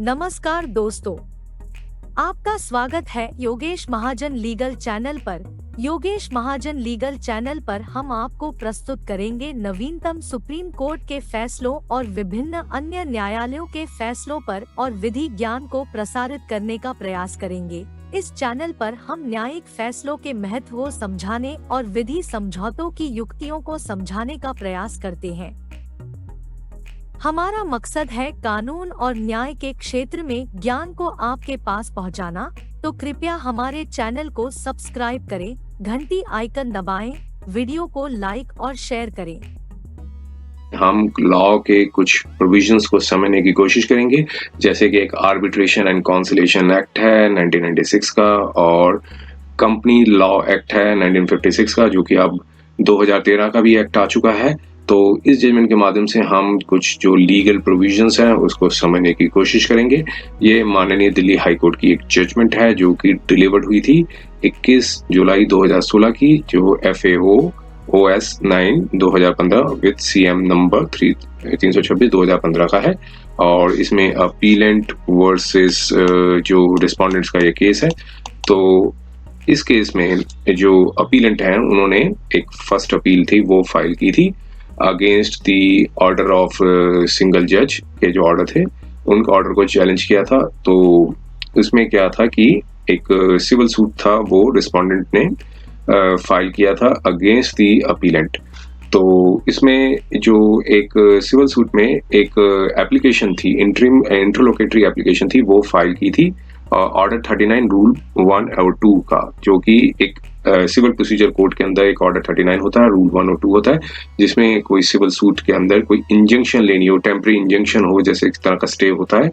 नमस्कार दोस्तों, आपका स्वागत है योगेश महाजन लीगल चैनल पर। योगेश महाजन लीगल चैनल पर हम आपको प्रस्तुत करेंगे नवीनतम सुप्रीम कोर्ट के फैसलों और विभिन्न अन्य न्यायालयों के फैसलों पर और विधि ज्ञान को प्रसारित करने का प्रयास करेंगे। इस चैनल पर हम न्यायिक फैसलों के महत्व को समझाने और विधि समझौतों की युक्तियों को समझाने का प्रयास करते हैं। हमारा मकसद है कानून और न्याय के क्षेत्र में ज्ञान को आपके पास पहुंचाना, तो कृपया हमारे चैनल को सब्सक्राइब करें, घंटी आइकन दबाएं, वीडियो को लाइक और शेयर करें। हम लॉ के कुछ प्रोविजंस को समझने की कोशिश करेंगे, जैसे कि एक आर्बिट्रेशन एंड कॉन्सिलिएशन एक्ट है 1996 का और कंपनी लॉ एक्ट है 1956 का, जो कि अब 2013 का भी एक्ट आ चुका है। तो इस जजमेंट के माध्यम से हम कुछ जो लीगल प्रोविजंस हैं उसको समझने की कोशिश करेंगे। ये माननीय दिल्ली हाई कोर्ट की एक जजमेंट है जो कि डिलीवर्ड हुई थी 21 जुलाई 2016 की, जो FAO OS 9 2015 with CM number 326 2015 का है। और इसमें अपीलेंट वर्सेस जो रिस्पोंडेंट्स का ये केस है। तो इस केस में जो अपीलेंट हैं उन्होंने एक फर्स्ट अपील थी वो फाइल की थी against the order of single जज के जो ऑर्डर थे उनका ऑर्डर को चैलेंज किया था। तो इसमें क्या था कि एक सिविल सूट था वो रिस्पोंडेंट ने फाइल किया था अगेंस्ट दी अपीलेंट। तो इसमें जो एक सिविल सूट में एक एप्लीकेशन थी, इंटरलोकेटरी एप्लीकेशन थी, वो फाइल की थी ऑर्डर 39 रूल 1 और 2 का, जो कि एक सिविल प्रोसीजर कोड के अंदर एक ऑर्डर 39 होता है, रूल 1 और 2 होता है, जिसमें कोई सिविल सूट के अंदर कोई इंजंक्शन लेनी हो, टेम्पररी इंजंक्शन हो, जैसे इस तरह का स्टे होता है,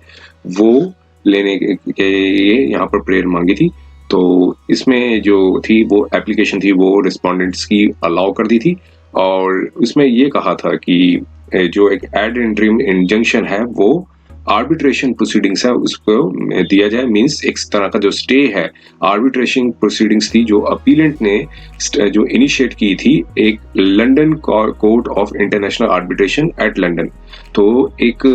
वो लेने के लिए यहाँ पर प्रेयर मांगी थी। तो इसमें जो थी वो एप्लीकेशन थी वो रिस्पोंडेंट्स की अलाउ कर दी थी और उसमें ये कहा था कि जो एक एड इंटरिम इंजंक्शन है वो आर्बिट्रेशन प्रोसीडिंग्स है उसको दिया जाए। मींस एक तरह का जो स्टे है, आर्बिट्रेशन प्रोसीडिंग्स थी जो अपीलेंट ने जो इनिशिएट की थी एक London court of international arbitration at London. तो एक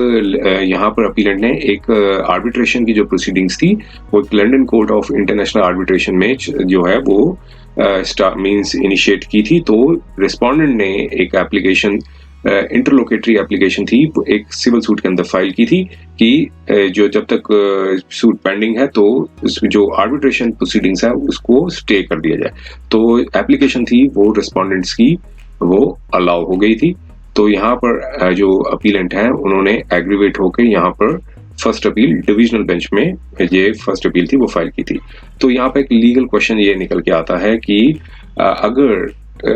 यहाँ पर अपीलेंट ने एक आर्बिट्रेशन की जो प्रोसीडिंग्स थी वो एक London court of international arbitration में जो है वो मींस इनिशिएट की थी। तो रिस्पोंडेंट ने एक एप्लीकेशन इंटरलोकेटरी एप्लीकेशन थी एक सिविल सूट के अंदर फाइल की थी कि जो जब तक सूट पेंडिंग है तो जो आर्बिट्रेशन प्रोसीडिंग्स है उसको स्टे कर दिया जाए। तो एप्लीकेशन थी वो रिस्पोंडेंट्स की वो अलाउ हो गई थी। तो यहाँ पर जो अपीलेंट है उन्होंने एग्रीवेट होकर यहाँ पर फर्स्ट अपील डिविजनल बेंच में ये फर्स्ट अपील थी वो फाइल की थी। तो यहाँ पे एक लीगल क्वेश्चन ये निकल के आता है कि अगर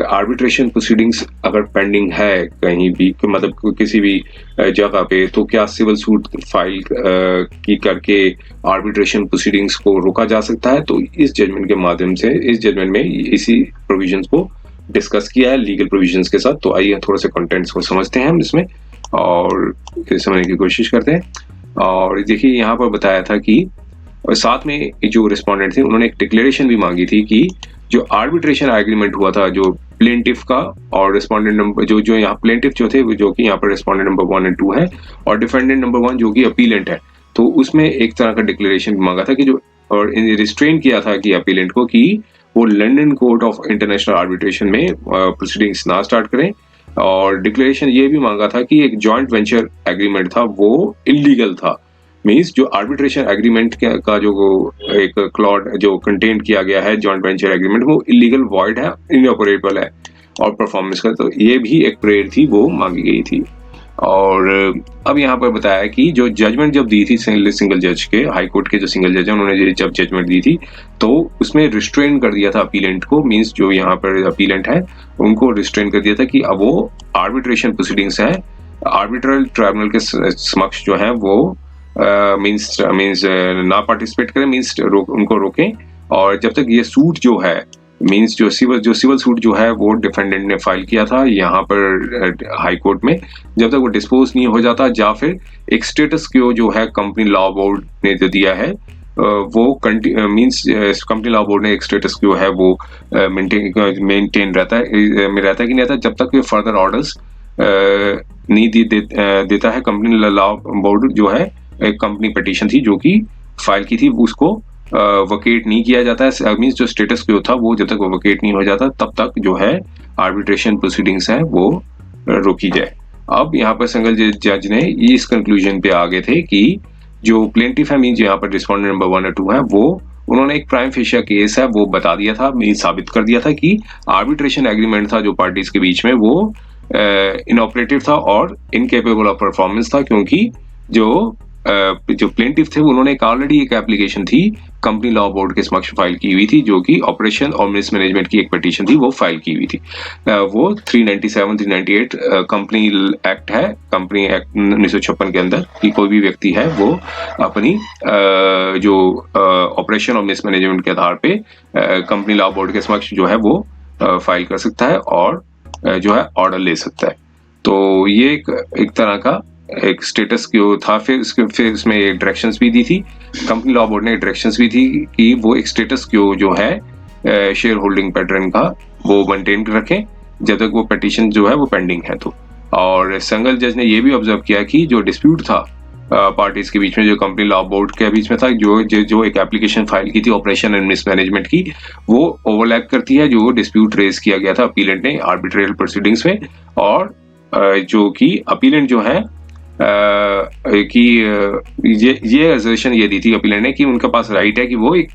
आर्बिट्रेशन प्रोसीडिंग्स अगर पेंडिंग है कहीं भी, मतलब किसी भी जगह पे, तो क्या सिविल सूट फाइल की करके आर्बिट्रेशन प्रोसीडिंग्स को रोका जा सकता है? तो इस जजमेंट के माध्यम से इस जजमेंट में इसी प्रोविजंस को डिस्कस किया है लीगल प्रोविजंस के साथ। तो आइए थोड़े से कंटेंट्स को समझते हैं हम इसमें और समझने की कोशिश करते हैं। और देखिए यहाँ पर बताया था कि साथ में जो रिस्पोंडेंट थे उन्होंने एक डिक्लेरेशन भी मांगी थी कि जो आर्बिट्रेशन एग्रीमेंट हुआ था जो प्लेंटिफ का और रिस्पोंडेंट नंबर जो यहाँ प्लेंटिफ जो थे जो कि यहाँ पर रिस्पोंडेंट नंबर 1 और 2 है और डिफेंडेंट नंबर 1 जो कि अपीलेंट है, तो उसमें एक तरह का डिक्लेरेशन भी मांगा था कि जो और रिस्ट्रेन किया था कि अपीलेंट को कि वो London court of international arbitration में प्रोसीडिंग्स ना स्टार्ट करें। और डिक्लेरेशन ये भी मांगा था कि एक जॉइंट वेंचर एग्रीमेंट था वो इलीगल था। मींस जो आर्बिट्रेशन एग्रीमेंट का जो एक क्लॉज जो कंटेन किया गया है जॉइंट वेंचर एग्रीमेंट वो इलीगल, वॉइड है, इनऑपरेबल है और परफॉर्मेंस का, तो ये भी एक प्रेयर थी वो मांगी गई थी। और अब यहाँ पर बताया कि जो जजमेंट जब दी थी सिंगल जज के, हाई कोर्ट के जो सिंगल जज है उन्होंने जब जजमेंट दी थी तो उसमें रिस्ट्रेन कर दिया था अपीलेंट को। मींस जो यहाँ पर अपीलेंट है उनको रिस्ट्रेन कर दिया था कि अब वो आर्बिट्रेशन प्रोसीडिंग्स है आर्बिट्रल ट्राइब्यूनल के समक्ष जो है वो मींस ना पार्टिसिपेट करें, मींस उनको रोकें। और जब तक ये सूट जो है मींस जो सिविल सूट जो है वो डिफेंडेंट ने फाइल किया था यहाँ पर हाई कोर्ट में, जब तक वो डिस्पोज नहीं हो जाता या फिर एक स्टेटस क्यो जो है कंपनी लॉ बोर्ड ने जो दिया है वो मींस कंपनी लॉ बोर्ड ने एक स्टेटस क्यो है वो मेंटेन रहता है कि नहीं रहता, जब तक ये फर्दर ऑर्डर्स नहीं देता है कंपनी लॉ बोर्ड जो है एक कंपनी पिटीशन थी जो कि फाइल की थी, उसको वकेट नहीं किया जाता है, मींस जो स्टेटस क्वो था वो जब तक वो वकेट नहीं हो जाता तब तक जो है आर्बिट्रेशन प्रोसीडिंग्स है वो रोकी जाए। अब यहाँ पर सिंगल जज ने इस कंक्लूजन पे आ गए थे कि जो प्लेंटिफ है, मींस यहाँ पर रिस्पोंडेंट नंबर 1 और 2 है, वो उन्होंने एक प्राइम फेशिया केस है वो बता दिया था, मींस साबित कर दिया था कि आर्बिट्रेशन एग्रीमेंट था जो पार्टीज के बीच में वो इनऑपरेटिव था और इनकेपेबल ऑफ परफॉर्मेंस था, क्योंकि जो प्लेंटिफ थे उन्होंने ऑलरेडी एक एप्लीकेशन थी कंपनी लॉ बोर्ड के समक्ष फाइल की हुई थी, जो कि ऑपरेशन और मिसमैनेजमेंट की एक पिटीशन थी, वो फाइल की हुई थी। वो 397 398 कंपनी एक्ट है, कंपनी एक्ट 1956 के अंदर कि कोई भी व्यक्ति है वो अपनी जो ऑपरेशन और मिसमैनेजमेंट के आधार पे कंपनी लॉ बोर्ड के समक्ष जो है वो फाइल कर सकता है और जो है ऑर्डर ले सकता है। तो ये एक तरह का एक स्टेटस क्यो था। फिर इसमें एक डायरेक्शंस भी दी थी, कंपनी लॉ बोर्ड ने डायरेक्शंस भी दी कि वो एक स्टेटस क्यो जो है शेयर होल्डिंग पैटर्न का वो मेंटेन रखें जब तक वो पिटीशन जो है वो पेंडिंग है। तो और सिंगल जज ने ये भी ऑब्जर्व किया कि जो डिस्प्यूट था पार्टीज के बीच में, जो कंपनी लॉ बोर्ड के बीच में था, जो एक एप्लीकेशन फाइल की थी ऑपरेशन एंड मिसमैनेजमेंट की, वो ओवरलैप करती है जो डिस्प्यूट रेज किया गया था अपीलेंट ने आर्बिट्रेरियल प्रोसीडिंग्स में, और जो कि अपीलेंट जो है कि ये रेजोल्यूशन ये दी थी अपीलेंट ने कि उनके पास राइट है कि वो एक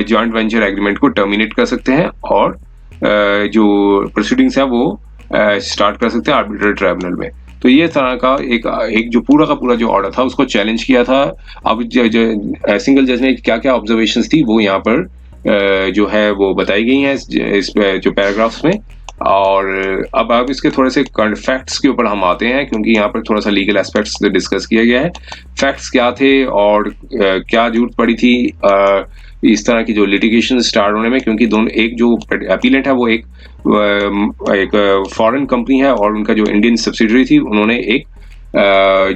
जॉइंट वेंचर एग्रीमेंट को टर्मिनेट कर सकते हैं और जो प्रोसीडिंग्स है वो स्टार्ट कर सकते हैं आर्बिट्रेरी ट्राइब्यूनल में। तो ये तरह का एक जो पूरा का पूरा जो ऑर्डर था उसको चैलेंज किया था। अब सिंगल जज ने क्या क्या ऑब्जर्वेशंस थी वो यहाँ पर जो है वो बताई गई हैं इस जो पैराग्राफ्स में। और अब इसके थोड़े से फैक्ट्स के ऊपर हम आते हैं, क्योंकि यहाँ पर थोड़ा सा लीगल एस्पेक्ट्स डिस्कस किया गया है। फैक्ट्स क्या थे और क्या जरूरत पड़ी थी इस तरह की जो लिटिगेशन स्टार्ट होने में, क्योंकि दोनों, एक जो अपीलेंट है वो एक फॉरेन कंपनी है और उनका जो इंडियन सब्सिडरी थी उन्होंने एक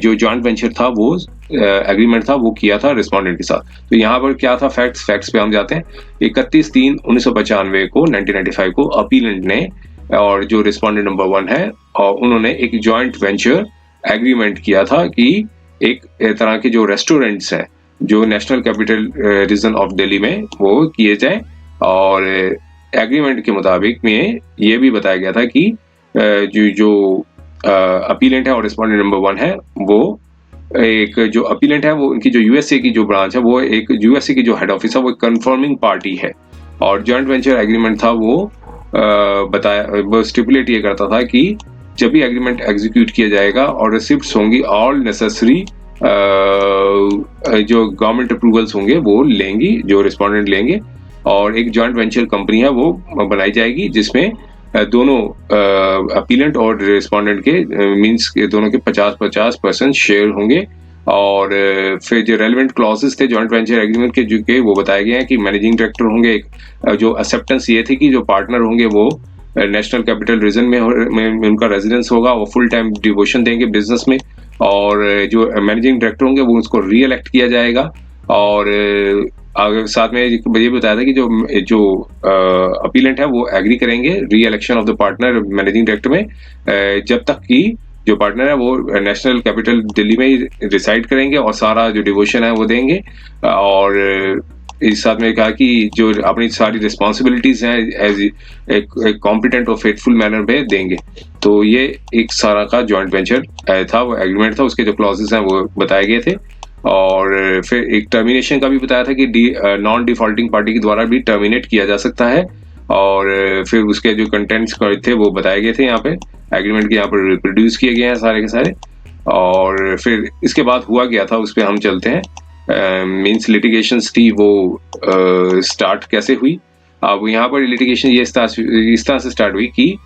जो जॉइंट वेंचर था वो एग्रीमेंट था वो किया था रिस्पोंडेंट के साथ। तो यहाँ पर क्या था फैक्ट्स पे हम जाते हैं। 31/3/1995 को 1995 को अपीलेंट ने और जो रिस्पोंडेंट नंबर 1 है और उन्होंने एक जॉइंट वेंचर एग्रीमेंट किया था कि एक तरह के जो रेस्टोरेंट्स हैं जो national capital region of Delhi में वो किए जाए, और एग्रीमेंट के मुताबिक में ये भी बताया गया था कि जो अपीलेंट है और रिस्पोंडेंट नंबर 1 है वो एक जो अपीलेंट है वो उनकी जो यूएसए की जो ब्रांच है वो एक यूएसए की जो हेड ऑफिस है वो कंफर्मिंग पार्टी है, और जॉइंट वेंचर एग्रीमेंट था वो वो स्टिपुलेट ये करता था कि जब भी एग्रीमेंट एग्जीक्यूट किया जाएगा और रिसिप्ट्स होंगी ऑल नेसेसरी जो गवर्नमेंट अप्रूवल्स होंगे वो लेंगी, जो रिस्पोंडेंट लेंगे, और एक जॉइंट वेंचर कंपनी है वो बनाई जाएगी जिसमें दोनों अपीलेंट और रिस्पोंडेंट के मींस के दोनों के 50-50% शेयर होंगे। और फिर जो रेलेवेंट क्लॉजेस थे जॉइंट वेंचर एग्रीमेंट के जो के वो बताए गए हैं कि मैनेजिंग डायरेक्टर होंगे, जो एक्सेप्टेंस ये थी कि जो पार्टनर होंगे वो नेशनल कैपिटल रीजन में उनका रेजिडेंस होगा, वो फुल टाइम डिवोशन देंगे बिजनेस में, और जो मैनेजिंग डायरेक्टर होंगे वो उसको री इलेक्ट किया जाएगा। और साथ में ये बताया था कि जो अपीलेंट है वो एग्री करेंगे री election of the partner managing director में जब तक कि जो पार्टनर है वो नेशनल कैपिटल दिल्ली में ही रिसाइड करेंगे और सारा जो डिवोशन है वो देंगे। और इस साथ में कहा कि जो अपनी सारी रिस्पॉन्सिबिलिटीज हैं एज एक कॉम्पिटेंट और फेथफुल मैनर में देंगे। तो ये एक सारा का जॉइंट वेंचर था, वो एग्रीमेंट था, उसके जो क्लॉजेस हैं वो बताए गए थे। और फिर एक टर्मिनेशन का भी बताया था कि नॉन डिफॉल्टिंग पार्टी के द्वारा भी टर्मिनेट किया जा सकता है, और फिर उसके जो कंटेंट्स थे वो बताए गए थे यहाँ पे एग्रीमेंट के, यहाँ पर रिप्रोड्यूस किए गए हैं सारे के सारे। और फिर इसके बाद हुआ गया था उस पर हम चलते हैं। मींस लिटिगेशंस थी वो स्टार्ट कैसे हुई। अब यहाँ पर लिटिगेशन ये इस तरह से स्टार्ट हुई कि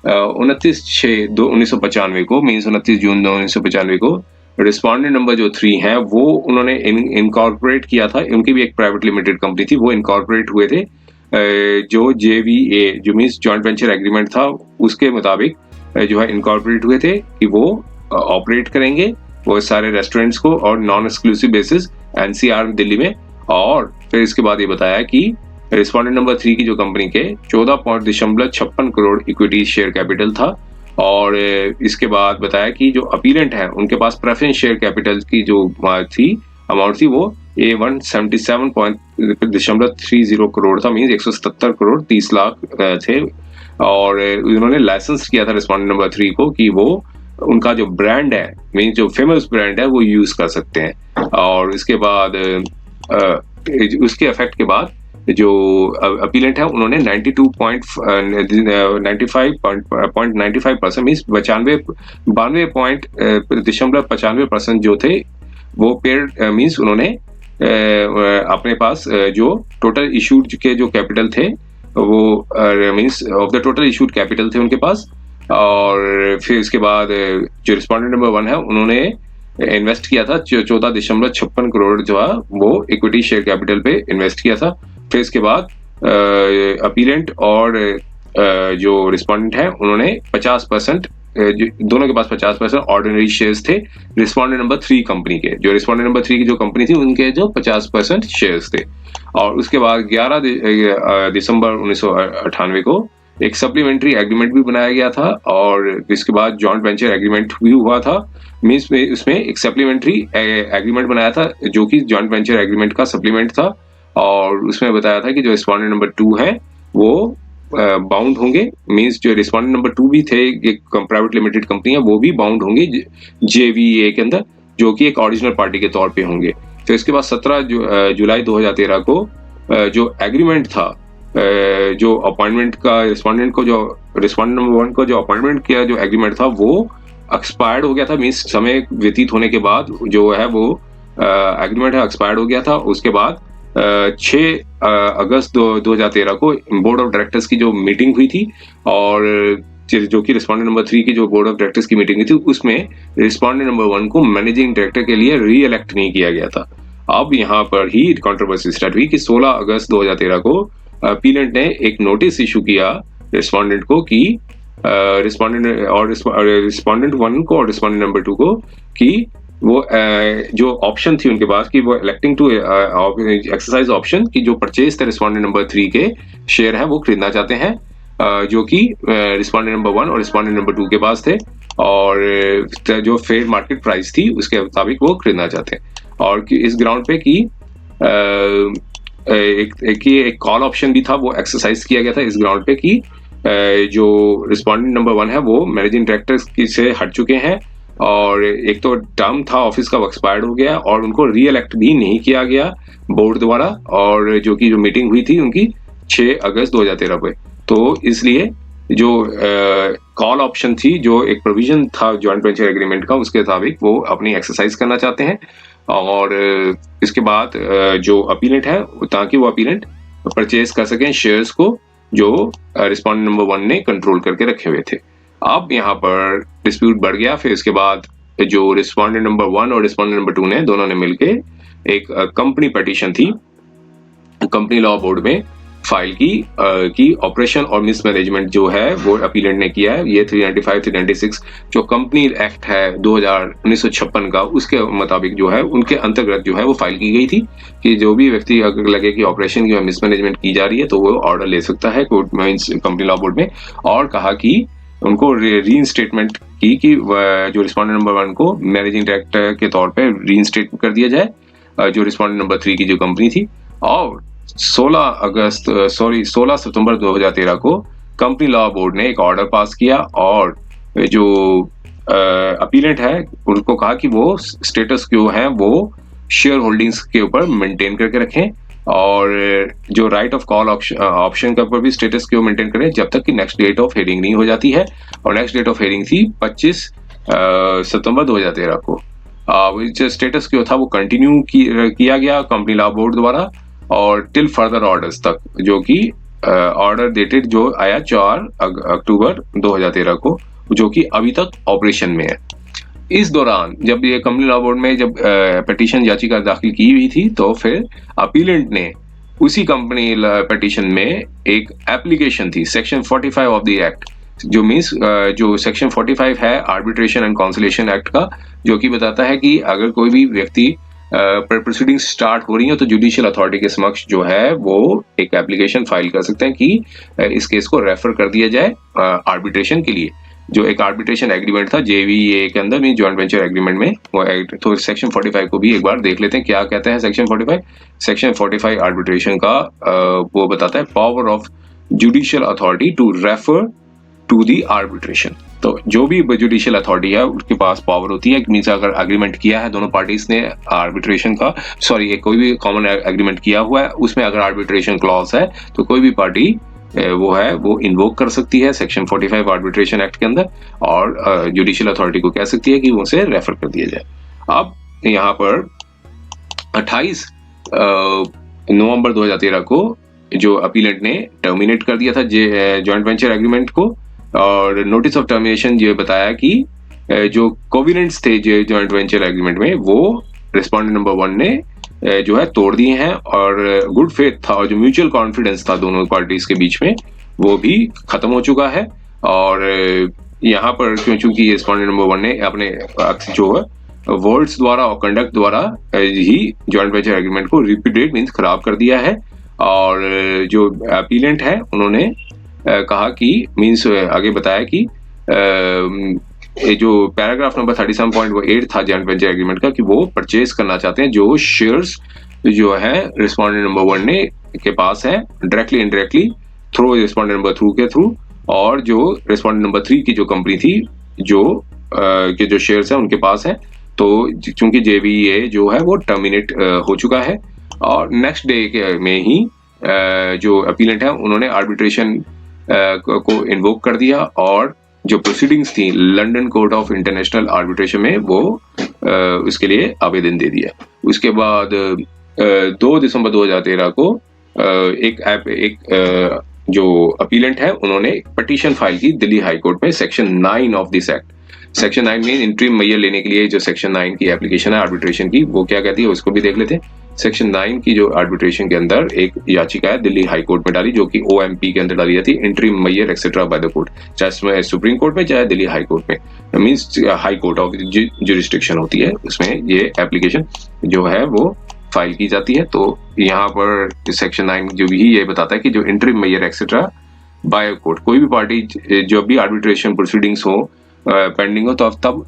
29/6/1995 को मींस 29 जून 1995 को रिस्पोंडेंट नंबर जो 3 है वो उन्होंने इनकॉर्पोरेट किया था। उनकी भी एक प्राइवेट लिमिटेड कंपनी थी, वो इनकॉर्पोरेट हुए थे जो JVA जो मींस जॉइंट वेंचर एग्रीमेंट था उसके मुताबिक जो है इनकॉर्पोरेट हुए थे कि वो ऑपरेट करेंगे वो सारे रेस्टोरेंट्स को और non exclusive basis NCR Delhi में। और फिर इसके बाद ये बताया कि रिस्पोंडेंट नंबर 3 की जो कंपनी के 14.56 करोड़ इक्विटी शेयर कैपिटल था। और इसके बाद बताया कि जो अपीलेंट है उनके पास प्रेफरेंस शेयर कैपिटल की जो थी अमाउंट थी वो 177.30 करोड़ था, मीन्स 177 करोड़ 30 लाख थे। और उन्होंने लाइसेंस किया था रिस्पॉन्डेंट नंबर 3 को कि वो उनका जो ब्रांड है, मीन जो फेमस ब्रांड है, वो यूज कर सकते हैं। और इसके बाद उसके इफेक्ट के बाद जो अपीलेंट है उन्होंने 92.95% मीन्स 92.95% जो थे वो पेड मीन्स उन्होंने अपने पास जो टोटल इशूड के जो कैपिटल थे वो means of the total issued capital थे उनके पास। और फिर इसके बाद जो रिस्पॉन्डेंट नंबर 1 है उन्होंने इन्वेस्ट किया था 14.56 करोड़ जो है वो इक्विटी शेयर कैपिटल पे इन्वेस्ट किया था। फिर इसके बाद अपीलेंट और जो रिस्पॉन्डेंट है उन्होंने 50% दोनों के पास 50% ऑर्डिनरी शेयर्स थे रिस्पॉन्डेंट नंबर 3 कंपनी के। जो रिस्पॉन्डेंट नंबर 3 की जो कंपनी थी उनके जो 50% शेयर्स थे। और उसके बाद 11 दिसंबर 1998 को एक सप्लीमेंट्री एग्रीमेंट भी बनाया गया था और इसके बाद जॉइंट वेंचर एग्रीमेंट भी हुआ था। मीन्स में उसमें एक सप्लीमेंट्री एग्रीमेंट बनाया था जो कि जॉइंट वेंचर एग्रीमेंट का सप्लीमेंट था। और उसमें बताया था कि जो रिस्पॉन्डेंट नंबर 2 है वो बाउंड होंगे, मीन्स जो रिस्पॉन्डेंट नंबर 2 भी थे एक प्राइवेट लिमिटेड कंपनी है, वो भी बाउंड होंगे JVA के अंदर, जो कि एक ओरिजिनल पार्टी के तौर पे होंगे। फिर इसके बाद 17 जुलाई 2013 को जो एग्रीमेंट था, जो अपॉइंटमेंट का रिस्पॉन्डेंट नंबर 1 को जो अपॉइंटमेंट किया जो एग्रीमेंट था वो एक्सपायर्ड हो गया था। मीन्स समय व्यतीत होने के बाद जो है वो एग्रीमेंट है एक्सपायर्ड हो गया था। उसके बाद 6 अगस्त 2013 को बोर्ड ऑफ डायरेक्टर्स की जो मीटिंग हुई थी और जो कि रिस्पॉन्डेंट नंबर 3 की जो बोर्ड ऑफ डायरेक्टर्स की मीटिंग हुई थी उसमें रिस्पॉन्डेंट नंबर 1 को मैनेजिंग डायरेक्टर के लिए री इलेक्ट नहीं किया गया था। अब यहाँ पर ही कंट्रोवर्सी स्टार्ट हुई कि 16 अगस्त 2013 को अपीलेंट ने एक नोटिस इशू किया रिस्पॉन्डेंट को कि रिस्पॉन्डेंट 1 को और रिस्पॉन्डेंट नंबर 2 को कि वो जो ऑप्शन थी उनके पास कि वो इलेक्टिंग टू एक्सरसाइज ऑप्शन की जो परचेज थे रिस्पॉन्डेंट नंबर 3 के शेयर है वो खरीदना चाहते हैं, जो कि रिस्पॉन्डेंट नंबर 1 और रिस्पॉन्डेंट नंबर 2 के पास थे। और जो फेयर मार्केट प्राइस थी उसके मुताबिक वो खरीदना चाहते हैं। और इस ग्राउंड पे कि एक कॉल ऑप्शन भी था वो एक्सरसाइज किया गया था इस ग्राउंड पे कि जो रिस्पॉन्डेंट नंबर 1 है वो मैनेजिंग डायरेक्टर से हट चुके हैं और एक तो टर्म था ऑफिस का वो एक्सपायर्ड हो गया और उनको री इलेक्ट भी नहीं किया गया बोर्ड द्वारा, और जो कि जो मीटिंग हुई थी उनकी 6 अगस्त 2013 पे। तो इसलिए जो कॉल ऑप्शन थी, जो एक प्रोविजन था जॉइंट वेंचर एग्रीमेंट का, उसके मुताबिक वो अपनी एक्सरसाइज करना चाहते हैं। और इसके बाद जो अपीलेंट है ताकि वो अपीलेंट परचेज कर सकें शेयर्स को जो रिस्पॉन्डेंट नंबर 1 ने कंट्रोल करके रखे हुए थे। अब यहाँ पर डिस्प्यूट बढ़ गया। फिर इसके बाद जो रिस्पॉन्डेंट नंबर 1 और रिस्पॉन्डेंट नंबर 2 ने दोनों ने मिलके एक कंपनी पिटीशन थी कंपनी लॉ बोर्ड में फाइल की ऑपरेशन और मिसमैनेजमेंट जो है वो अपीलेंट ने किया है। ये 395 396 जो कंपनी एक्ट है 1956 का, उसके मुताबिक जो है उनके अंतर्गत जो है वो फाइल की गई थी कि जो भी व्यक्ति अगर लगे कि ऑपरेशन की मिसमैनेजमेंट की जा रही है तो वो ऑर्डर ले सकता है कोर्ट में, कंपनी लॉ बोर्ड में। और कहा कि उनको रीइंस्टेटमेंट की कि जो रिस्पॉन्डेंट नंबर 1 को मैनेजिंग डायरेक्टर के तौर पे रीइंस्टेट कर दिया जाए जो रिस्पॉन्डेंट नंबर 3 की जो कंपनी थी। और 16 सितंबर 2013 को कंपनी लॉ बोर्ड ने एक ऑर्डर पास किया और जो अपीलेंट है उनको कहा कि वो स्टेटस क्यो है वो शेयर होल्डिंग्स के ऊपर मेंटेन करके रखें और जो राइट ऑफ कॉल ऑप्शन के ऊपर भी स्टेटस क्यो मेंटेन करें जब तक कि नेक्स्ट डेट ऑफ हेयरिंग नहीं हो जाती है। और नेक्स्ट डेट ऑफ हेयरिंग थी 25 सितंबर 2013 को। जो स्टेटस क्यो था वो कंटिन्यू किया गया कंपनी लॉ बोर्ड द्वारा और टिल फर्दर ऑर्डर्स तक, जो कि ऑर्डर डेटेड जो आया 4 अक्टूबर 2013 को, जो कि अभी तक ऑपरेशन में है। इस दौरान जब ये कंपनी लॉ बोर्ड में जब पिटीशन याचिका दाखिल की हुई थी तो फिर अपीलेंट ने उसी कंपनी पिटीशन में एक एप्लीकेशन थी सेक्शन 45 ऑफ द एक्ट, जो मीन्स जो सेक्शन 45 है आर्बिट्रेशन एंड कॉन्सिलेशन एक्ट का, जो कि बताता है कि अगर कोई भी व्यक्ति प्रोसीडिंग स्टार्ट हो रही है तो जुडिशियल अथॉरिटी के समक्ष जो है वो एक एप्लीकेशन फाइल कर सकते हैं कि इस केस को रेफर कर दिया जाए आर्बिट्रेशन के लिए। जो एक आर्बिट्रेशन एग्रीमेंट था JVA के अंदर, मीन जॉइंट वेंचर एग्रीमेंट में वो तो सेक्शन 45 को भी एक बार देख लेते हैं क्या कहते हैं सेक्शन 45। सेक्शन 45 आर्बिट्रेशन का वो बताता है power of judicial authority to refer to the arbitration. तो जो भी जुडिशियल अथॉरिटी है उसके पास पावर होती है, मीन्स अगर एग्रीमेंट किया है दोनों पार्टीज ने आर्बिट्रेशन का, सॉरी कोई भी कॉमन एग्रीमेंट किया हुआ है उसमें अगर आर्बिट्रेशन क्लॉज है तो कोई भी पार्टी वो इन्वोक कर सकती है सेक्शन 45 आर्बिट्रेशन एक्ट के अंदर, और जुडिशियल अथॉरिटी को कह सकती है कि उसे रेफर कर दिया जाए। अब यहाँ पर 28 नवंबर 2013 को जो अपीलेंट ने टर्मिनेट कर दिया था जॉइंट वेंचर एग्रीमेंट को, और नोटिस ऑफ टर्मिनेशन ये बताया कि जो कोविनेंट्स थे जॉइंट वेंचर एग्रीमेंट में वो रिस्पोंडेंट नंबर 1 ने जो है तोड़ दिए हैं, और गुड फेथ था और जो म्यूचुअल कॉन्फिडेंस था दोनों पार्टीज के बीच में वो भी खत्म हो चुका है। और यहाँ पर क्योंकि रिस्पोंडेंट नंबर 1 ने अपने जो है वर्ड्स द्वारा और कंडक्ट द्वारा ही जॉइंट वेंचर एग्रीमेंट को रिपीटेड मीन्स खराब कर दिया है, और जो अपीलेंट है उन्होंने कहा कि मीन्स आगे बताया कि जो पैराग्राफ नंबर 37.8 था जॉइंट वेंचर एग्रीमेंट का कि वो परचेज करना चाहते हैं जो शेयर्स जो है रिस्पोंडेंट नंबर 1 ने के पास है directly indirectly through respondent number 2 के थ्रू, और जो रिस्पोंडेंट नंबर 3 की जो कंपनी थी जो के जो शेयर्स है उनके पास है। तो चूंकि JVA जो है वो टर्मिनेट हो चुका है, और नेक्स्ट डे में ही जो अपीलेंट है उन्होंने आर्बिट्रेशन को इन्वोक कर दिया, और जो प्रोसीडिंग्स थी London court of international arbitration में वो उसके लिए आवेदन दे दिया। उसके बाद 2 दिसंबर 2013 को एक जो अपीलेंट है उन्होंने पिटीशन फाइल की दिल्ली हाई कोर्ट में section 9 of this act. Section 9 में इंटरिम मेजर लेने के लिए जो सेक्शन 9 की एप्लीकेशन है आर्बिट्रेशन की वो क्या कहती है उसको भी देख लेते हैं। सेक्शन 9 की जो आर्बिट्रेशन के अंदर एक याचिका है दिल्ली हाई कोर्ट में डाली जो कि OMP के अंदर डाली जाती है, interim measure etcetera by the court, चाहे सुप्रीम कोर्ट में चाहे दिल्ली हाई कोर्ट में, means high court of jurisdiction होती है, उसमें ये एप्लीकेशन जो है वो फाइल की जाती है। तो यहाँ पर सेक्शन 9 जो भी ये बताता है कि जो interim measure etcetera by court, कोई भी पार्टी जो भी आर्बिट्रेशन प्रोसीडिंग्स हो पेंडिंग हो तो तब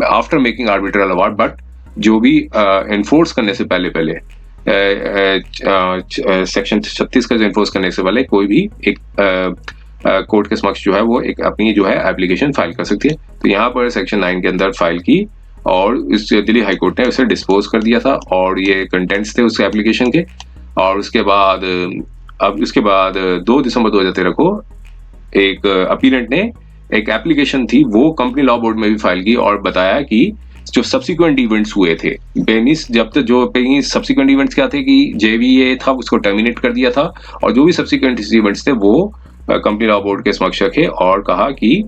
after making arbitral award, but जो भी एनफोर्स करने से पहले सेक्शन 36 का जो एनफोर्स करने से पहले कोई भी एक कोर्ट के समक्ष जो है वो एक अपनी जो है एप्लीकेशन फाइल कर सकती है। तो यहाँ पर सेक्शन 9 के अंदर फाइल की और इस दिल्ली हाई कोर्ट ने उसे डिस्पोज कर दिया था, और ये कंटेंट्स थे उस एप्लीकेशन के। और उसके बाद 2 दिसंबर 2013 को एक अपीलेंट ने एक एप्लीकेशन थी वो कंपनी लॉ बोर्ड में भी फाइल की और बताया कि जो सब्सिक्वेंट इवेंट्स हुए थे बेनिस जब तक जो सब्सिक्वेंट इवेंट्स क्या थे कि JVA था उसको टर्मिनेट कर दिया था, और जो भी सब्सिक्वेंट इवेंट्स थे वो कंपनी लॉ बोर्ड के समक्ष रखे और कहा कि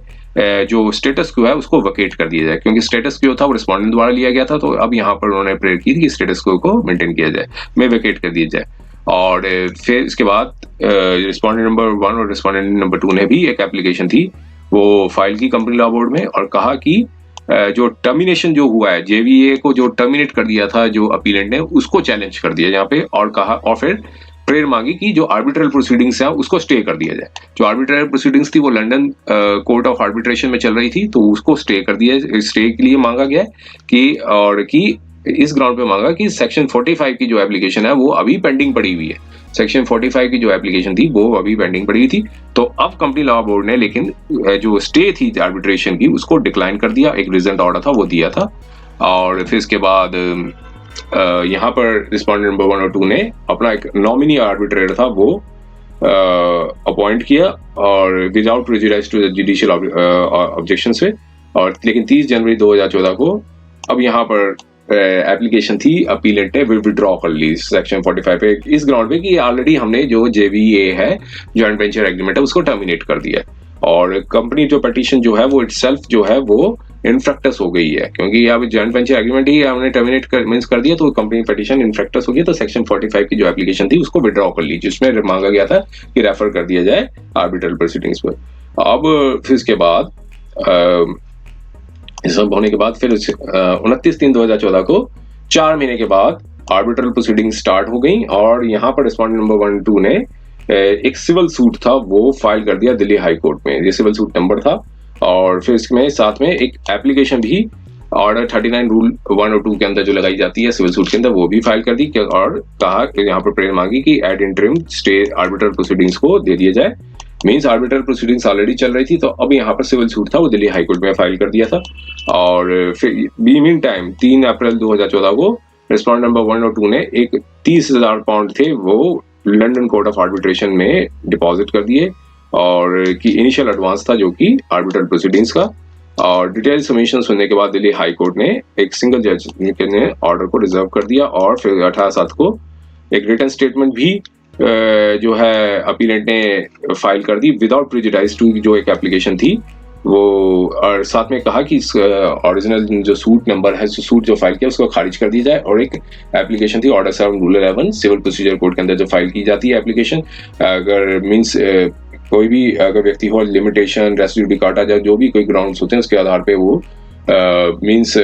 जो स्टेटस क्यू है उसको वकेट कर दिया जाए, क्योंकि स्टेटस क्यू था वो रिस्पोंडेंट द्वारा लिया गया था। तो अब यहाँ पर उन्होंने प्रेयर की थी कि स्टेटस क्यू को मेंटेन किया जाए, में वकेट कर दिया जाए। और फिर इसके बाद रिस्पोंडेंट नंबर 1 और रिस्पोंडेंट नंबर 2 ने भी एक एप्लीकेशन थी वो फाइल की कंपनी लॉ बोर्ड में, और कहा कि जो टर्मिनेशन जो हुआ है JVA को जो टर्मिनेट कर दिया था जो अपीलेंट ने उसको चैलेंज कर दिया यहाँ पे, और कहा और फिर प्रेयर मांगी कि जो आर्बिट्रल प्रोसीडिंग्स है उसको स्टे कर दिया जाए। जो आर्बिट्रल प्रोसीडिंग्स थी वो लंदन कोर्ट ऑफ आर्बिट्रेशन में चल रही थी, तो उसको स्टे कर दिया, स्टे के लिए मांगा गया कि इस ग्राउंड पे मांगा कि सेक्शन 45 की जो एप्लीकेशन है वो अभी पेंडिंग पड़ी हुई है। सेक्शन 45 की जो एप्लीकेशन थी वो अभी पेंडिंग पड़ी हुई थी। तो अब कंपनी लॉ बोर्ड ने लेकिन जो स्टे थी आर्बिट्रेशन की उसको डिक्लाइन कर दिया, एक रिजल्ट ऑर्डर था वो दिया था। और फिर इसके बाद यहाँ पर रिस्पोंडेंट नंबर 1 और 2 ने अपना एक नॉमिनी आर्बिट्रेटर था वो अपॉइंट किया, और without prejudice to the judicial objection से। और लेकिन 30 जनवरी 2014 को अब यहाँ पर एप्लीकेशन थी अपीलेंट ने विड्रॉ कर ली सेक्शन 45 पे, इस ग्राउंड पे कि ऑलरेडी हमने जो JVA है जॉइंट वेंचर एग्रीमेंट है उसको टर्मिनेट कर दिया, और कंपनी जो पिटीशन जो है वो इटसेल्फ जो है वो इनफ्रैक्टस हो गई है, क्योंकि अब जॉइंट वेंचर एग्रीमेंट ही हमने टर्मिनेट कर दिया तो कंपनी पिटीशन इनफ्रैक्टस हो गई। तो सेक्शन 45 की जो एप्लीकेशन थी उसको विड्रॉ कर ली, जिसमें मांगा गया था कि रेफर कर दिया जाए आर्बिट्रल प्रोसीडिंग्स पर। अब फिर इसके बाद इस सब होने के बाद फिर 29/3/2014 को 4 महीने के बाद आर्बिट्रल प्रोसीडिंग स्टार्ट हो गई, और यहाँ पर रिस्पोंडेंट नंबर 1 2 ने एक सिविल सूट था वो फाइल कर दिया दिल्ली हाई कोर्ट में। ये सिविल सूट नंबर था और फिर इसमें साथ में एक एप्लीकेशन भी ऑर्डर 39 रूल 1 और 2 के अंदर जो लगाई जाती है सिविल सूट के अंदर, वो भी फाइल कर दी और कहा कि यहाँ पर प्रेयर मांगी कि ad interim stay arbitral proceedings को दे दिया जाए। मींस आर्बिट्रल प्रोसीडिंग्स ऑलरेडी चल रही थी, तो अब यहाँ पर सिविल सूट था वो दिल्ली हाईकोर्ट में फाइल कर दिया था। और फिर बी मीन टाइम 3 अप्रैल 2014 को रिस्पॉन्ड नंबर 1 और 2 ने एक 30,000 पाउंड थे वो लंदन कोर्ट ऑफ आर्बिट्रेशन में डिपॉजिट कर दिए, और की इनिशियल एडवांस था जो कि आर्बिट्रल प्रोसीडिंग्स का। और डिटेल सबमिशन सुनने के बाद दिल्ली हाई कोर्ट ने एक सिंगल जज ने ऑर्डर को रिजर्व कर दिया, और फिर 18/7 को एक रिटन स्टेटमेंट भी जो है अपीलेंट ने फाइल कर दी विदाउट प्रेजुडिस टू जो एक एप्लीकेशन थी वो, और साथ में कहा कि ओरिजिनल जो सूट नंबर है, सूट जो फाइल किया उसको खारिज कर दी जाए। और एक एप्लीकेशन थी order 7 rule 11 civil procedure code के अंदर जो फाइल की जाती है एप्लीकेशन, अगर मींस कोई भी अगर व्यक्ति हो लिमिटेशन रेसिड्यू डिकाटा जो भी कोई ग्राउंड्स होते हैं उसके आधार पे वो मींस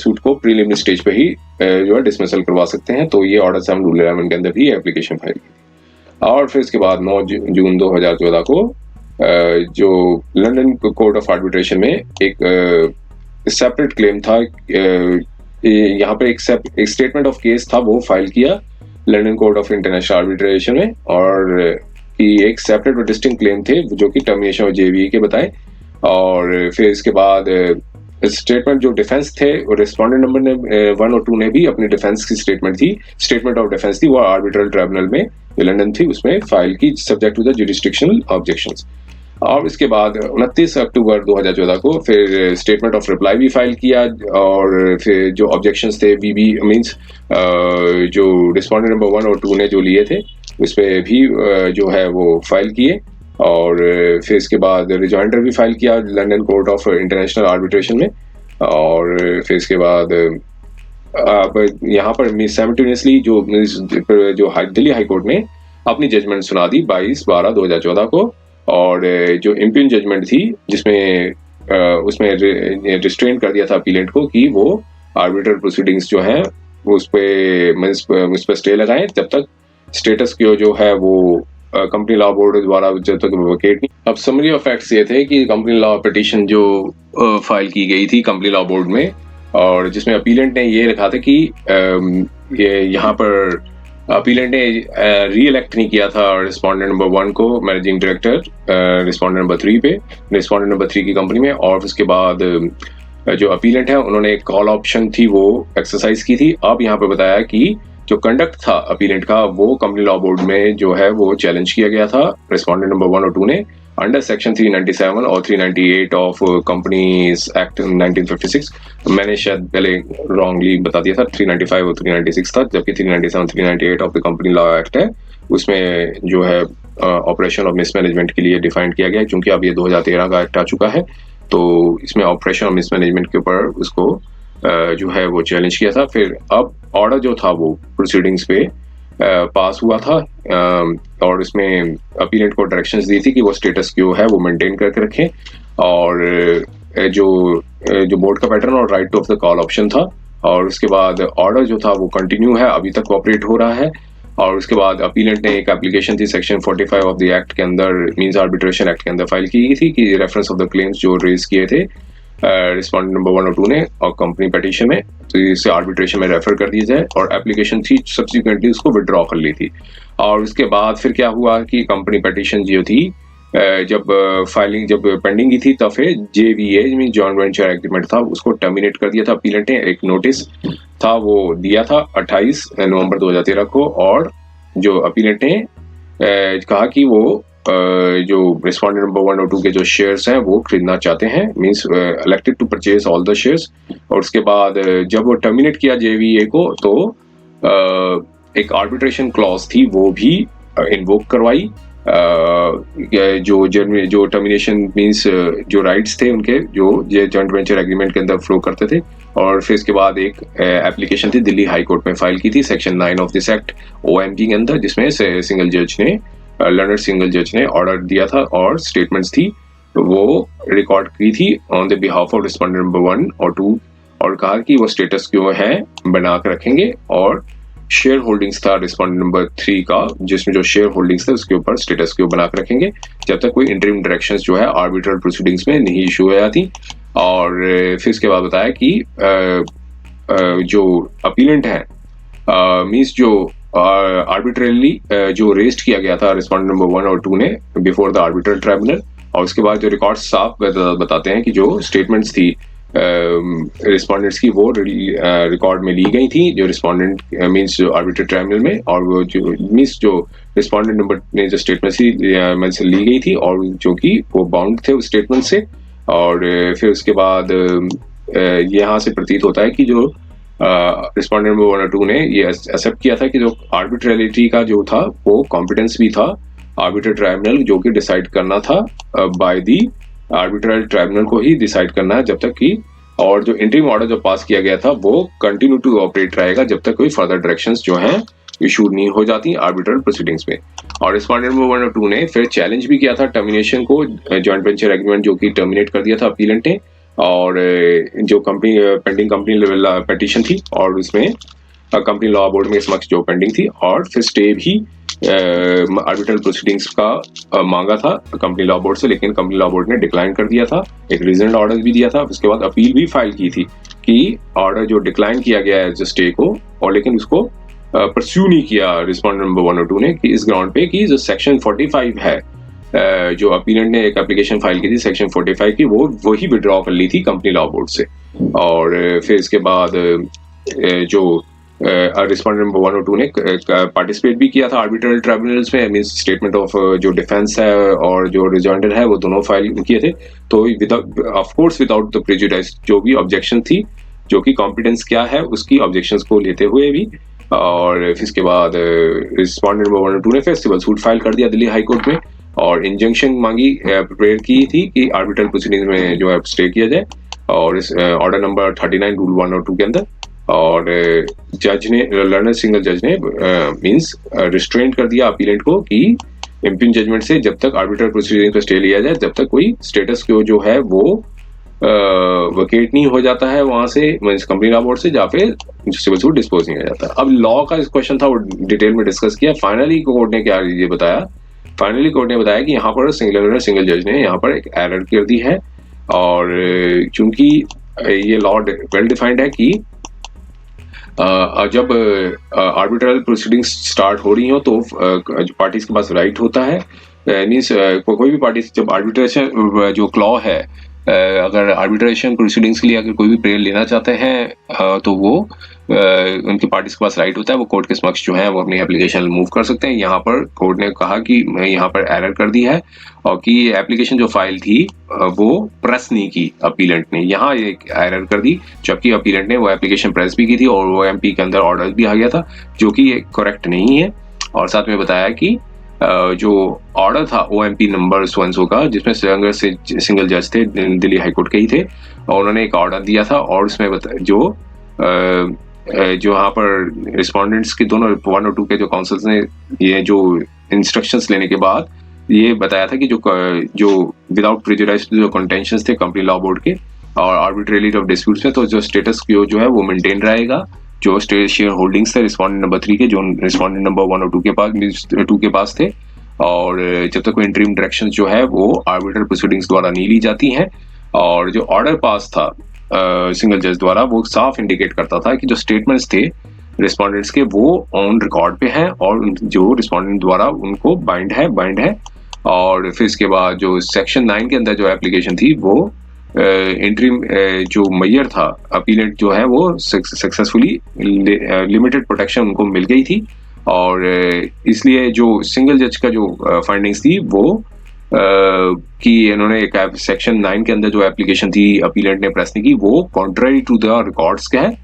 सूट को प्रीलिमिनरी स्टेज पे ही जो है डिसमिसल करवा सकते हैं। तो ये ऑर्डर 7 रूल 11 के अंदर भी एप्लीकेशन फाइल की। और फिर इसके बाद 9 जून 2014 को जो लंदन कोर्ट ऑफ आर्बिट्रेशन में एक सेपरेट क्लेम था, यहाँ पर एक स्टेटमेंट ऑफ केस था वो फाइल किया London court of international arbitration में, और कि एक सेपरेट और डिस्टिंक्ट क्लेम थे जो कि टर्मिनेशन ऑफ जेवीई के बताए। और फिर इसके बाद स्टेटमेंट जो डिफेंस थे रिस्पोंडेंट नंबर ने 1 और 2 ने भी अपनी डिफेंस की स्टेटमेंट ऑफ डिफेंस थी वो आर्बिट्रल ट्राइब्यूनल में जो लंदन थी उसमें फाइल की सब्जेक्ट टू द जुडिस्डिक्शनल ऑब्जेक्शंस। और इसके बाद 29 अक्टूबर 2014 को फिर स्टेटमेंट ऑफ रिप्लाई भी फाइल किया, और फिर जो ऑब्जेक्शंस थे वीबी मींस जो रिस्पोंडेंट नंबर 1 और 2 ने जो लिए थे उस पर भी जो है वो फाइल किए। और फिर इसके बाद रिजॉइंडर भी फाइल किया London court of international arbitration में। और फिर इसके बाद अब यहाँ पर साइमल्टेनियसली जो दिल्ली हाई कोर्ट ने अपनी जजमेंट सुना दी 22/12/2014 को, और जो इम्पिन जजमेंट थी जिसमें उसमें रिस्ट्रेन कर दिया था अपीलेंट को कि वो आर्बिट्रल प्रोसीडिंग्स जो है उस पर स्टे लगाएं जब तक स्टेटस क्यो जो है वो कंपनी लॉ बोर्ड द्वारा जब तक वेकेट नहीं। अब समरी ऑफ फैक्ट्स ये थे कि कंपनी लॉ पिटीशन जो फाइल की गई थी कंपनी लॉ बोर्ड में, और जिसमें अपीलेंट ने ये लिखा था कि ये यहाँ पर अपीलेंट ने री इलेक्ट नहीं किया था रिस्पोंडेंट नंबर 1 को मैनेजिंग डायरेक्टर रिस्पोंडेंट नंबर 3 पे, रिस्पोंडेंट नंबर 3 की कंपनी में। और उसके बाद जो अपीलेंट है उन्होंने एक कॉल ऑप्शन थी वो एक्सरसाइज की थी। अब यहाँ पे बताया कि जो कंडक्ट था अपीलेंट का वो कंपनी लॉ बोर्ड में जो है वो चैलेंज किया गया था रिस्पोंडेंट नंबर 1 और 2 ने अंडर सेक्शन 397 और 398 ऑफ कंपनीज एक्ट 1956। मैंने शायद पहले रॉन्गली बता दिया था, 395 और 396 था, जबकि 397 398 of the company law act है उसमें जो है ऑपरेशन ऑफ मिसमैनेजमेंट के लिए डिफाइन किया गया है। क्योंकि अब ये 2013 का एक्ट आ चुका है तो इसमें ऑपरेशन ऑफ मिसमैनेजमेंट के ऊपर उसको जो है वो चैलेंज किया था। फिर अब ऑर्डर जो था वो प्रोसीडिंग्स पे पास हुआ था, और इसमें अपीलेंट को डायरेक्शंस दी थी कि वो स्टेटस क्यो है वो मेंटेन करके रखें, और जो बोर्ड का पैटर्न और right two of the call option था। और उसके बाद ऑर्डर जो था वो कंटिन्यू है, अभी तक ऑपरेट हो रहा है। और उसके बाद अपीलेंट ने एक एप्लीकेशन थी सेक्शन 45 ऑफ द एक्ट के अंदर मींस आर्बिट्रेशन एक्ट के अंदर फाइल की गई थी कि रेफरेंस ऑफ द क्लेम्स जो रेज किए थे रिस्पोंडेंट नंबर 1 और 2 ने और कंपनी पिटीशन में, तो इसे आर्बिट्रेशन में रेफर कर दिया जाए। और एप्लीकेशन थी सब्सिक्वेंटली उसको विड्रॉ कर ली थी। और उसके बाद फिर क्या हुआ कि कंपनी पिटीशन जो थी जब फाइलिंग जब पेंडिंग की थी तब फिर JVA mean joint venture agreement था उसको टर्मिनेट कर दिया था अपीलेंट ने। एक नोटिस था वो दिया था 28 नवंबर 2013 को, और जो अपीलेंट ने कहा कि वो जो रिस्पोंडेंट नंबर 1 और 2 के जो शेयर्स हैं वो खरीदना चाहते हैं, means elected to purchase all the shares. और उसके बाद जब वो टर्मिनेट किया JVA को तो एक आर्बिट्रेशन क्लॉज थी वो भी इन्वोक करवाई, जो टर्मिनेशन मींस जो राइट्स थे उनके जो जॉइंट वेंचर एग्रीमेंट के अंदर फ्लो करते थे। और फिर इसके बाद एक एप्लीकेशन थी दिल्ली हाई कोर्ट में फाइल की थी section 9 of this act OMG के अंदर, जिसमें सिंगल जज ने लर्नर सिंगल जज ने ऑर्डर दिया था और स्टेटमेंट्स थी वो रिकॉर्ड की थी on the behalf of respondent number 1 और 2, और कहा कि वो स्टेटस क्यों है बना कर रखेंगे और शेयर होल्डिंग्स था रिस्पॉन्डेंट नंबर 3 का, जिसमें जो शेयर होल्डिंग्स थे उसके ऊपर स्टेटस क्यू बना के रखेंगे जब तक कोई इंटरिम डायरेक्शंस जो है आर्बिट्रल प्रोसीडिंग्स में नहीं इशू हो जाती। और फिर इसके बाद बताया कि जो अपीलेंट है मींस जो आर्बिट्रली जो रेस्ट किया गया था रिस्पॉन्डेंट नंबर 1 और 2 ने बिफोर द आर्बिट्रल ट्राइब्यूनल, और उसके बाद जो रिकॉर्ड साफ बताते हैं कि जो स्टेटमेंट्स थी रिस्पॉन्डेंट्स की वो रिकॉर्ड में ली गई थी, जो रिस्पॉन्डेंट मींस जो आर्बिट्रल ट्राइब्यूनल में, और वो जो मींस जो रिस्पॉन्डेंट नंबर ने जो स्टेटमेंट्स में से ली गई थी और जो कि वो बाउंड थे उस स्टेटमेंट से। और फिर उसके बाद यहाँ से प्रतीत होता है कि जो रिस्पॉन्डेंट नंबर 1 और 2 ने ये एक्सेप्ट किया था कि जो आर्बिट्रलिटी का जो था वो कॉम्पिटेंस भी था आर्बिट्रल ट्राइब्यूनल जो कि डिसाइड करना था बाय दी आर्बिट्रल ट्राइब्यूनल को ही डिसाइड करना है जब तक कि, और जो इंटरिम ऑर्डर जो पास किया गया था वो कंटिन्यू टू ऑपरेट रहेगा जब तक कोई फर्दर डायरेक्शंस जो हैं इशू नहीं हो जाती आर्बिट्रल प्रोसीडिंग्स में। और रिस्पॉन्डेंट नंबर 1 और 2 ने फिर चैलेंज भी किया था टर्मिनेशन को, जॉइंट वेंचर एग्रीमेंट जो कि टर्मिनेट कर दिया था अपीलेंट ने, और जो company pending company level petition थी और उसमें कंपनी लॉ बोर्ड में समक्ष जो पेंडिंग थी, और फिर स्टे भी आर्बिट्रल प्रोसीडिंग्स का मांगा था कंपनी लॉ बोर्ड से, लेकिन कंपनी लॉ बोर्ड ने डिक्लाइन कर दिया था, एक रीजनल ऑर्डर भी दिया था। उसके बाद अपील भी फाइल की थी कि ऑर्डर जो डिक्लाइन किया गया है जो स्टे को, और लेकिन उसको परस्यू नहीं किया रिस्पॉन्डेंट नंबर 1 और 2 ने कि इस ग्राउंड पे कि जो सेक्शन 45 है जो अपीलेंट ने एक एप्लीकेशन फाइल की थी सेक्शन 45 की, वो वही विड्रॉ कर ली थी कंपनी लॉ बोर्ड से। और फिर इसके बाद जो रिस्पॉन्डेंट नंबर 1 और 2 ने पार्टिसिपेट भी किया था आर्बिट्रल ट्राइब्यूनल्स में, मींस स्टेटमेंट ऑफ जो डिफेंस है और जो रिजॉइंडर है वो दोनों फाइल किए थे। तो of course without the prejudice जो भी ऑब्जेक्शन थी, जो कि कॉम्पिटेंस क्या है उसकी ऑब्जेक्शंस को लेते हुए भी, और फिर इसके बाद रिस्पॉन्डेंट नंबर 1 और 2 ने फिर सिविल सूट फाइल कर दिया दिल्ली हाई कोर्ट में, और इंजंक्शन मांगी प्रेयर की थी कि आर्बिट्रल प्रोसीडिंग्स में जो है स्टे किया जाए, और इस ऑर्डर नंबर 39 रूल 1 और 2 के अंदर। और जज ने, लर्नर सिंगल जज ने मींस रिस्ट्रेंट कर दिया अपीलेंट को कि इम्पिन जजमेंट से जब तक आर्बिट्रल प्रोसीडिंग पे स्टे लिया जाए जब तक कोई स्टेटस क्यो जो है वो वकेट नहीं हो जाता है वहां से, मींस कंपनी लॉ बोर्ड से, या फिर सिविल सूट डिस्पोज नहीं हो जाता। अब लॉ का इस क्वेश्चन था वो डिटेल में डिस्कस किया। फाइनली कोर्ट ने क्या ये बताया, फाइनली कोर्ट ने बताया कि यहाँ पर सिंगल जज ने यहाँ पर एक एरर कर दी है, और चूंकि ये लॉ वेल डिफाइंड है कि जब आर्बिट्रल प्रोसीडिंग्स स्टार्ट हो रही हो तो पार्टीज के पास राइट होता है, मींस कोई भी पार्टी जब आर्बिट्रेशन जो क्लॉ है अगर आर्बिट्रेशन प्रोसीडिंग्स के लिए अगर कोई भी प्रेयर लेना चाहते हैं तो वो उनकी पार्टीज के पास राइट होता है, वो कोर्ट के समक्ष जो है वो अपनी एप्लीकेशन मूव कर सकते हैं। यहाँ पर कोर्ट ने कहा कि यहाँ पर एरर कर दी है और कि एप्लीकेशन जो फाइल थी वो प्रेस नहीं की अपीलेंट ने, यहाँ एक एरर कर दी, जबकि अपीलेंट ने वो एप्लीकेशन प्रेस भी की थी और वो एमपी के अंदर ऑर्डर भी आ गया था, जो कि करेक्ट नहीं है। और साथ में बताया कि जो ऑर्डर था OMP नंबर सो का, जिसमें सिंगल जज थे दिल्ली हाईकोर्ट के ही थे, और उन्होंने एक ऑर्डर दिया था और उसमें जो यहाँ पर रिस्पोंडेंट्स के दोनों 1 और 2 के जो काउंसिल्स ने ये जो इंस्ट्रक्शंस लेने के बाद ये बताया था कि जो विदाउट प्रेजुडिस जो कंटेंशंस थे कंपनी लॉ बोर्ड के और आर्बिट्रेरिटी ऑफ डिस्प्यूट्स में, तो जो स्टेटस क्यो जो है वो मेंटेन रहेगा। जो शेयर होल्डिंग्स थे रिस्पोंडेंट नंबर 3 के, जो रिस्पोंडेंट नंबर 1 और 2 के पास थे, और जब तक कोई इंटरिम डायरेक्शंस जो है वो आर्बिट्रल प्रोसीडिंग्स द्वारा नहीं ली जाती हैं। और जो ऑर्डर पास था सिंगल जज द्वारा वो साफ इंडिकेट करता था कि जो स्टेटमेंट्स थे रिस्पोंडेंट्स के वो ऑन रिकॉर्ड पे हैं और जो रिस्पोंडेंट द्वारा उनको बाइंड है। और फिर इसके बाद जो सेक्शन 9 के अंदर जो एप्लीकेशन थी वो इंटरिम जो मेयर था अपीलेंट जो है वो सक्सेसफुली लिमिटेड प्रोटेक्शन उनको मिल गई थी, और इसलिए जो सिंगल जज का जो फाइंडिंग्स थी वो कि इन्होंने एक सेक्शन 9 के अंदर जो एप्लीकेशन थी अपीलेंट ने प्रेस नहीं की वो कॉन्ट्ररी टू द रिकॉर्ड्स का है।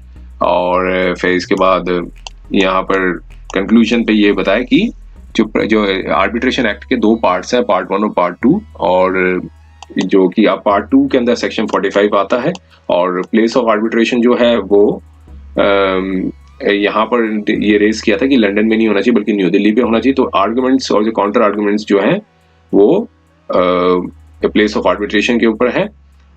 और फिर इसके बाद यहाँ पर कंक्लूजन पे ये बताया कि जो आर्बिट्रेशन एक्ट के 2 पार्ट्स हैं, पार्ट 1 और पार्ट 2, और जो कि अब पार्ट 2 के अंदर सेक्शन 45 आता है, और प्लेस ऑफ आर्बिट्रेशन जो है वो यहाँ पर ये रेज किया था कि लंदन में नहीं होना चाहिए बल्कि न्यू दिल्ली पे होना चाहिए। तो आर्गुमेंट्स और जो काउंटर आर्गुमेंट्स जो हैं वो प्लेस ऑफ आर्बिट्रेशन के ऊपर है।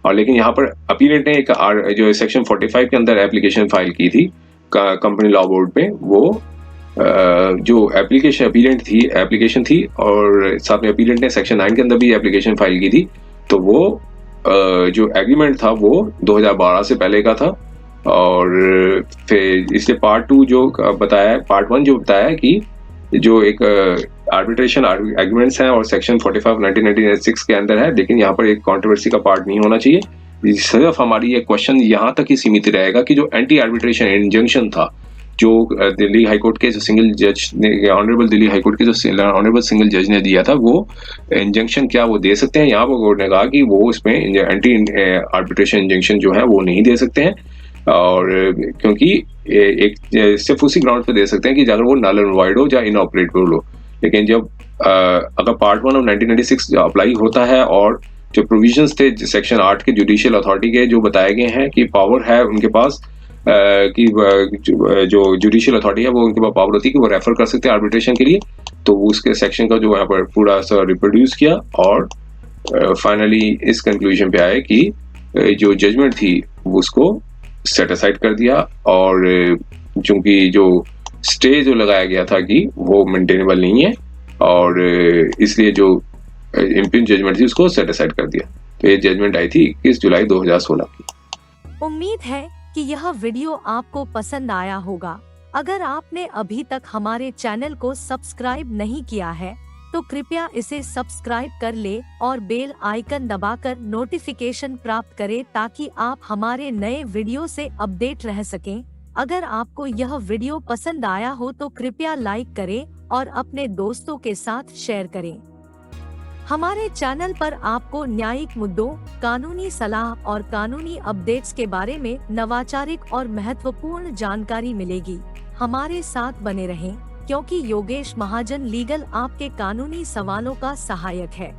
और लेकिन यहाँ पर अपीलेंट ने एक जो सेक्शन 45 के अंदर एप्लीकेशन फाइल की थी कंपनी लॉ बोर्ड पे, वो जो एप्लीकेशन थी और साथ में अपीलेंट ने सेक्शन 9 के अंदर भी एप्लीकेशन फाइल की थी। तो वो जो एग्रीमेंट था वो 2012 से पहले का था। और फिर इसलिए पार्ट 2 जो बताया, पार्ट 1 जो बताया कि जो एक आर्बिट्रेशन एग्रीमेंट्स हैं और सेक्शन 45 1996 के अंदर है, लेकिन यहाँ पर एक कंट्रोवर्सी का पार्ट नहीं होना चाहिए। सिर्फ हमारी ये क्वेश्चन यहाँ तक ही सीमित रहेगा कि जो एंटी आर्बिट्रेशन इंजंक्शन था जो दिल्ली हाई कोर्ट के जो सिंगल जज ने, ऑनरेबल दिल्ली हाई कोर्ट के जो ऑनरेबल सिंगल जज ने दिया था, वो इंजंक्शन क्या वो दे सकते हैं। यहाँ पर कोर्ट ने कहा कि वो इसमें एंटी आर्बिट्रेशन इंजंक्शन जो है वो नहीं दे सकते हैं, और क्योंकि एक सिर्फ उसी ग्राउंड पे दे सकते हैं कि अगर वो नल एंड वॉइड हो या इनऑपरेटेबल हो। लेकिन जब अगर पार्ट 1 ऑफ 1996 अप्लाई होता है और जो प्रोविजंस थे सेक्शन 8 के जुडिशियल अथॉरिटी के जो बताए गए हैं कि पावर है उनके पास, कि जो जुडिशियल अथॉरिटी है वो उनके पास पावर होती है कि वो रेफर कर सकते हैं आर्बिट्रेशन के लिए, तो उसके सेक्शन का जो यहाँ पर पूरा सा रिप्रोड्यूस किया और फाइनली इस कंक्लूजन पे आए कि जो जजमेंट थी उसको सेट असाइड कर दिया। और चूंकि जो स्टे जो लगाया गया था कि वो मेंटेनेबल नहीं है, और इसलिए जो इम्पिंज जजमेंट थी उसको सेट असाइड कर दिया। तो ये जजमेंट आई थी 21 जुलाई 2016 की। उम्मीद है कि यह वीडियो आपको पसंद आया होगा। अगर आपने अभी तक हमारे चैनल को सब्सक्राइब नहीं किया है तो कृपया इसे सब्सक्राइब कर ले और बेल आइकन दबाकर नोटिफिकेशन प्राप्त करें ताकि आप हमारे नए वीडियो से अपडेट रह सकें। अगर आपको यह वीडियो पसंद आया हो तो कृपया लाइक करें और अपने दोस्तों के साथ शेयर करें। हमारे चैनल पर आपको न्यायिक मुद्दों, कानूनी सलाह और कानूनी अपडेट्स के बारे में नवाचारिक और महत्वपूर्ण जानकारी मिलेगी। हमारे साथ बने रहें, क्योंकि योगेश महाजन लीगल आपके कानूनी सवालों का सहायक है।